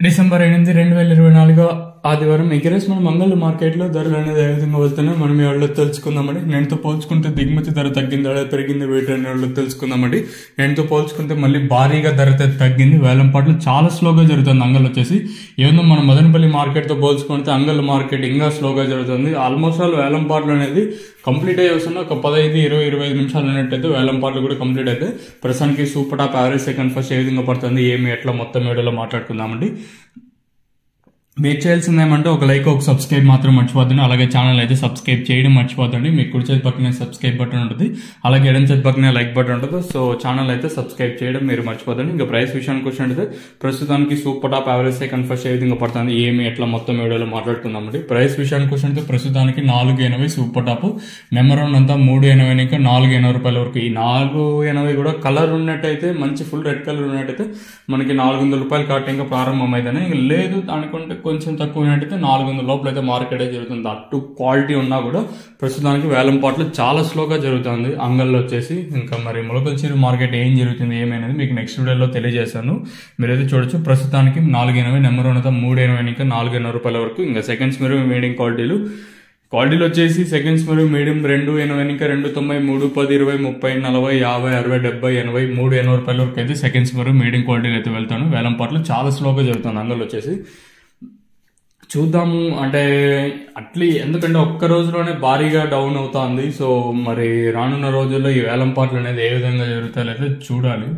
December 8, 2024 ఆదివారం ఎగరేస్ మన మంగళ మార్కెట్లో ధరలు అనేది ఏ విధంగా వెళ్తున్నాయి మనం ఈ వాళ్ళలో తెలుసుకుందామండి. నేనుతో పోల్చుకుంటే దిగుమతి ధర తగ్గిందా పెరిగింది వేటి అనే వాళ్ళు తెలుసుకుందామండి. నేనుతో పోల్చుకుంటే మళ్ళీ భారీగా ధర తగ్గింది. వేలంపాట్లు చాలా స్లోగా జరుగుతుంది. అంగల్ వచ్చేసి ఏదో మన మదనపల్లి మార్కెట్తో పోల్చుకుంటే అంగల్ మార్కెట్ ఇంకా స్లోగా జరుగుతుంది. ఆల్మోస్ట్ ఆల్ వేలంపాట్లు అనేది కంప్లీట్ అయ్యి వస్తున్నా ఒక 15, 20, 25 నిమిషాలు అన్నట్టయితే వేలంపాట్లు కూడా కంప్లీట్ అయితే ప్రస్తుతానికి super top average second first ఏ విధంగా పడుతుంది ఏమి ఎట్లా మొత్తం వీడియోలో మాట్లాడుకుందామండి. మీరు చేయాల్సింది ఏమంటే ఒక లైక్ ఒక సబ్స్క్రైబ్ మాత్రం మర్చిపోద్దండి. అలాగే ఛానల్ అయితే సబ్స్క్రైబ్ చేయడం మర్చిపోద్దండి. మీకు కుడి చేతి పక్కనే సబ్స్క్రైబ్ బటన్ ఉంటుంది, అలాగే ఎడం చేతి పక్కనే లైక్ బటన్ ఉంటుంది. సో ఛానల్ అయితే సబ్స్క్రైబ్ చేయడం మీరు మర్చిపోద్దండి. ఇంకా ప్రైస్ విషయానికి వచ్చినట్టయితే ప్రస్తుతానికి super top average second first ఏ విధంగా పడుతుంది ఏమి ఎట్లా మొత్తం వీడియోలో మాట్లాడుకుందామండి. ప్రైస్ విషయానికి వచ్చినట్టు ప్రస్తుతానికి 480 సూపర్ టాప్, నెంబర్ 1 అంతా 380 ఇంకా 480 రూపాయల వరకు. ఈ 480 కూడా కలర్ ఉన్నట్టయితే మంచి ఫుల్ రెడ్ కలర్ ఉన్నట్టయితే మనకి 400 రూపాయలు కాట్ ఇంకా ప్రారంభం అయితేనే, లేదు అనుకుంటే కొంచెం తక్కువ ఉన్నట్టయితే 400 లోపల అయితే మార్కెట్ జరుగుతుంది. అటు క్వాలిటీ ఉన్నా కూడా ప్రస్తుతానికి వేలంపాట్లు చాలా స్లోగా జరుగుతుంది అంగల్లో వచ్చేసి. ఇంకా మరి ములకల్చూరు మార్కెట్ ఏం జరుగుతుంది ఏమైనది మీకు నెక్స్ట్ వీడియోలో తెలియజేస్తాను. మీరైతే చూడొచ్చు. ప్రస్తుతానికి 480, నెంబర్ 1 480 ఇంకా 480 రూపాయల వరకు. ఇంకా సెకండ్స్ మరియు మీడియం క్వాలిటీలు వచ్చేసి సెకండ్స్ మరియు మీడియం 280 ఇంకా 290, 310, 20, 30, 40, 50, 60, 70, 80, 380 రూపాయల వరకు అయితే సెకండ్స్ మరియు మీడియం క్వాలిటీలు అయితే వెళ్తాను. వేలంపాట్లు చాలా స్లోగా జరుగుతుంది అంగల్లో వచ్చేసి. చూద్దాము అంటే ఎందుకంటే ఒక్క రోజులోనే భారీగా డౌన్ అవుతుంది. సో మరి రానున్న రోజుల్లో ఈ వేలంపాట్లు అనేది ఏ విధంగా జరుగుతాయో అయితే చూడాలి.